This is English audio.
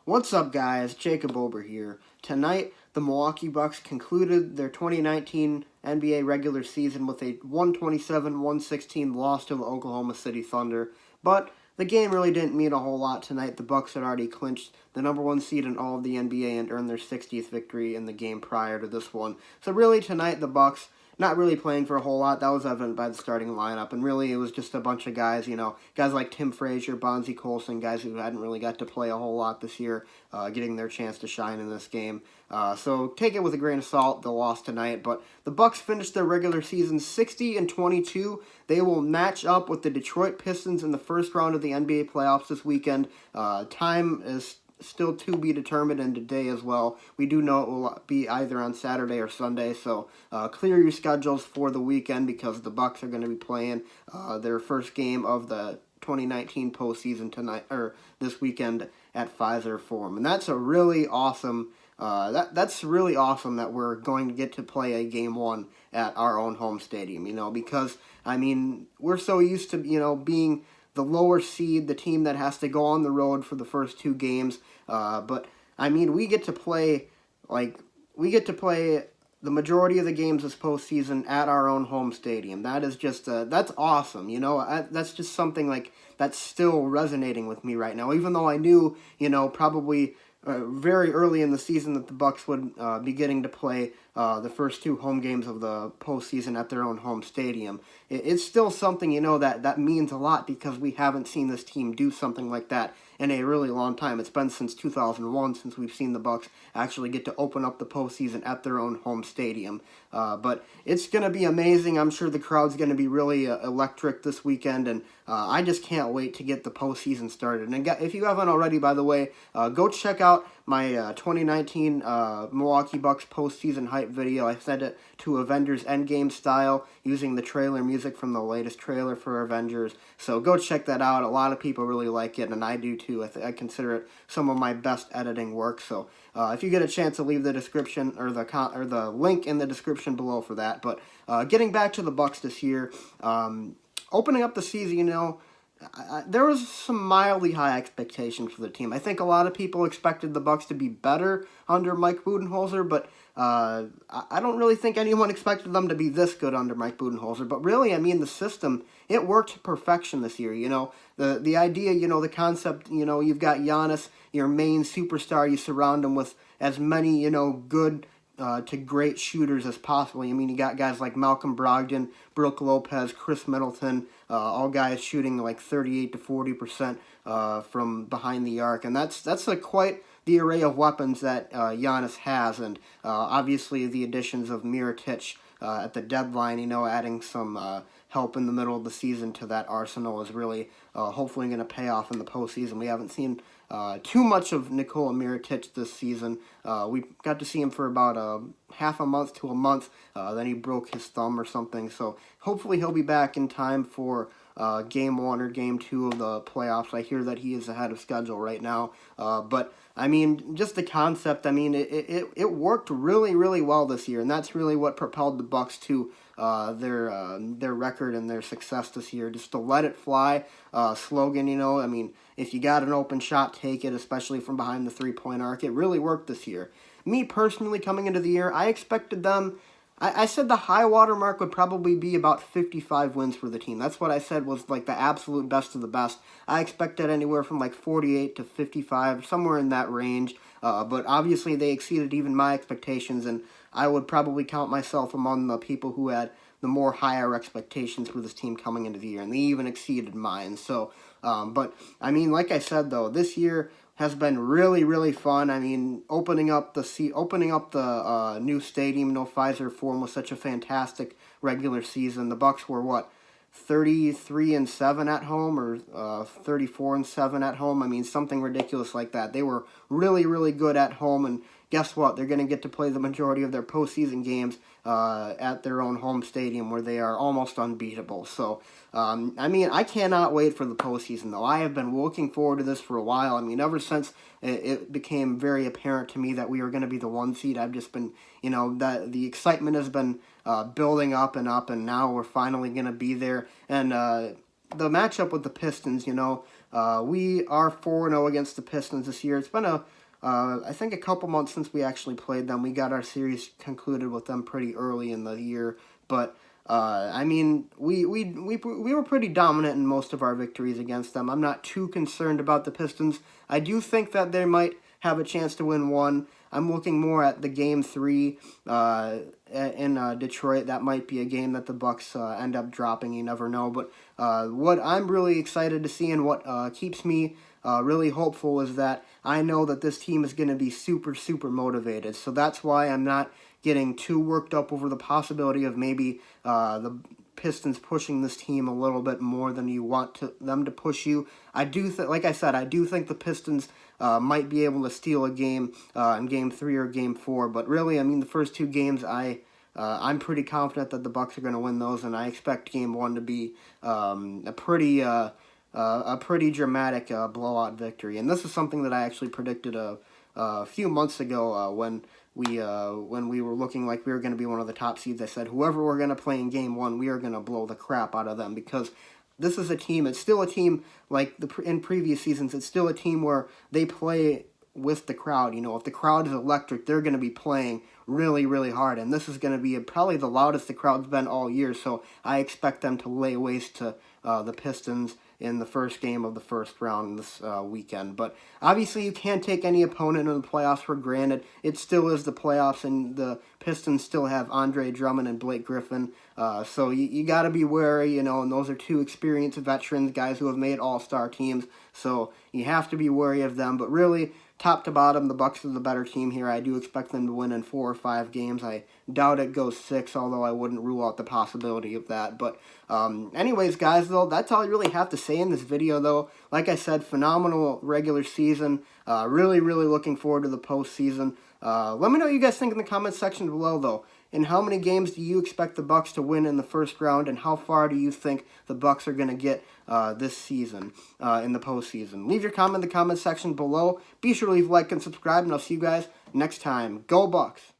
What's up, guys? Jacob Ober here. Tonight, the Milwaukee Bucks concluded their 2019 NBA regular season with a 127-116 loss to the Oklahoma City Thunder. But the game really didn't mean a whole lot tonight. The Bucks had already clinched the number one seed in all of the NBA and earned their 60th victory in the game prior to this one. So really, tonight, the Bucks not really playing for a whole lot. That was evident by the starting lineup. And really, it was just a bunch of guys, guys like Tim Frazier, Bonzie Colson, guys who hadn't really got to play a whole lot this year, getting their chance to shine in this game. So take it with a grain of salt, the loss tonight. But the Bucks finished their regular season 60-22. They will match up with the Detroit Pistons in the first round of the NBA playoffs this weekend. Time is still to be determined, and today as well. We do know it will be either on Saturday or Sunday, so clear your schedules for the weekend because the Bucks are going to be playing their first game of the 2019 postseason tonight or this weekend at Fiserv Forum, and that's a really awesome. That's really awesome that we're going to get to play a game one at our own home stadium. Because we're so used to being the lower seed, the team that has to go on the road for the first two games. But we get to play the majority of the games this postseason at our own home stadium. That is just that's awesome. That's just something that's still resonating with me right now. Even though I knew, probably very early in the season that the Bucks would be getting to play the first two home games of the postseason at their own home stadium. It's still something, that means a lot because we haven't seen this team do something like that in a really long time. It's been since 2001 since we've seen the Bucks actually get to open up the postseason at their own home stadium. But it's going to be amazing. I'm sure the crowd's going to be really electric this weekend, and I just can't wait to get the postseason started. And if you haven't already, by the way, go check out my 2019 Milwaukee Bucks postseason hype video. I sent it to Avengers Endgame style using the trailer music from the latest trailer for Avengers. So go check that out. A lot of people really like it, and I do too. I consider it some of my best editing work. So if you get a chance to leave the description or the link in the description below for that. But getting back to the Bucks this year, opening up the season, there was some mildly high expectations for the team. I think a lot of people expected the Bucks to be better under Mike Budenholzer, but I don't really think anyone expected them to be this good under Mike Budenholzer. But really, the system, it worked to perfection this year. The idea, the concept, you've got Giannis, your main superstar, you surround him with as many, good to great shooters as possible. You got guys like Malcolm Brogdon, Brook Lopez, Chris Middleton, all guys shooting like 38 to 40% from behind the arc, and that's quite the array of weapons that Giannis has, and obviously the additions of Mirotic at the deadline, adding some help in the middle of the season to that arsenal is really hopefully going to pay off in the postseason. We haven't seen too much of Nikola Mirotic this season. We got to see him for about half a month to a month. Then he broke his thumb or something. So hopefully he'll be back in time for Game 1 or Game 2 of the playoffs. I hear that he is ahead of schedule right now. But just the concept, it worked really, really well this year. And that's really what propelled the Bucks to their record and their success this year. Just to let it fly slogan, if you got an open shot, take it, especially from behind the three-point arc. It really worked this year. Me personally, coming into the year, I expected them. I said the high water mark would probably be about 55 wins for the team. That's what I said was the absolute best of the best. I expected anywhere from 48 to 55, somewhere in that range. But obviously they exceeded even my expectations, and I would probably count myself among the people who had the more higher expectations for this team coming into the year, and they even exceeded mine. So, but like I said though, this year has been really, really fun. Opening up the new stadium, Fiserv Forum was such a fantastic regular season. The Bucks were 33-7 at home, or 34-7 at home. Something ridiculous like that. They were really, really good at home, and guess what? They're going to get to play the majority of their postseason games at their own home stadium, where they are almost unbeatable. So, I cannot wait for the postseason, though. I have been looking forward to this for a while. Ever since it became very apparent to me that we were going to be the one seed, I've just been, that the excitement has been building up, and now we're finally going to be there. And the matchup with the Pistons, We are 4-0 against the Pistons this year. It's been I think a couple months since we actually played them. We got our series concluded with them pretty early in the year, but I mean, we were pretty dominant in most of our victories against them. I'm not too concerned about the Pistons. I do think that they might have a chance to win one. I'm looking more at the Game 3 in Detroit. That might be a game that the Bucks end up dropping. You never know. But what I'm really excited to see and what keeps me really hopeful is that I know that this team is going to be super, super motivated. So that's why I'm not getting too worked up over the possibility of maybe the Pistons pushing this team a little bit more than you want them to push you. I do like I said, I do think the Pistons might be able to steal a game in Game 3 or Game 4. But really, I mean, the first two games, I'm pretty confident that the Bucks are going to win those, and I expect Game 1 to be a pretty dramatic blowout victory. And this is something that I actually predicted a few months ago when we were looking like we were going to be one of the top seeds. I said, whoever we're going to play in Game 1, we are going to blow the crap out of them, because this is a team, it's still a team like in previous seasons, it's still a team where they play with the crowd. You know, if the crowd is electric, they're going to be playing really, really hard, and this is going to be probably the loudest the crowd's been all year, so I expect them to lay waste to the Pistons in the first game of the first round this weekend. But obviously you can't take any opponent in the playoffs for granted. It still is the playoffs, and the Pistons still have Andre Drummond and Blake Griffin, so you got to be wary, you know, and those are two experienced veterans, guys who have made all-star teams, so you have to be wary of them. But really, top to bottom, the Bucks are the better team here. I do expect them to win in 4 or 5 games. I doubt it goes 6, although I wouldn't rule out the possibility of that. But anyways, guys, though, that's all I really have to say in this video, though. Like I said, phenomenal regular season. Really, really looking forward to the postseason. Let me know what you guys think in the comments section below, though. And how many games do you expect the Bucks to win in the first round, and how far do you think the Bucks are going to get this season in the postseason? Leave your comment in the comment section below. Be sure to leave a like and subscribe, and I'll see you guys next time. Go Bucks!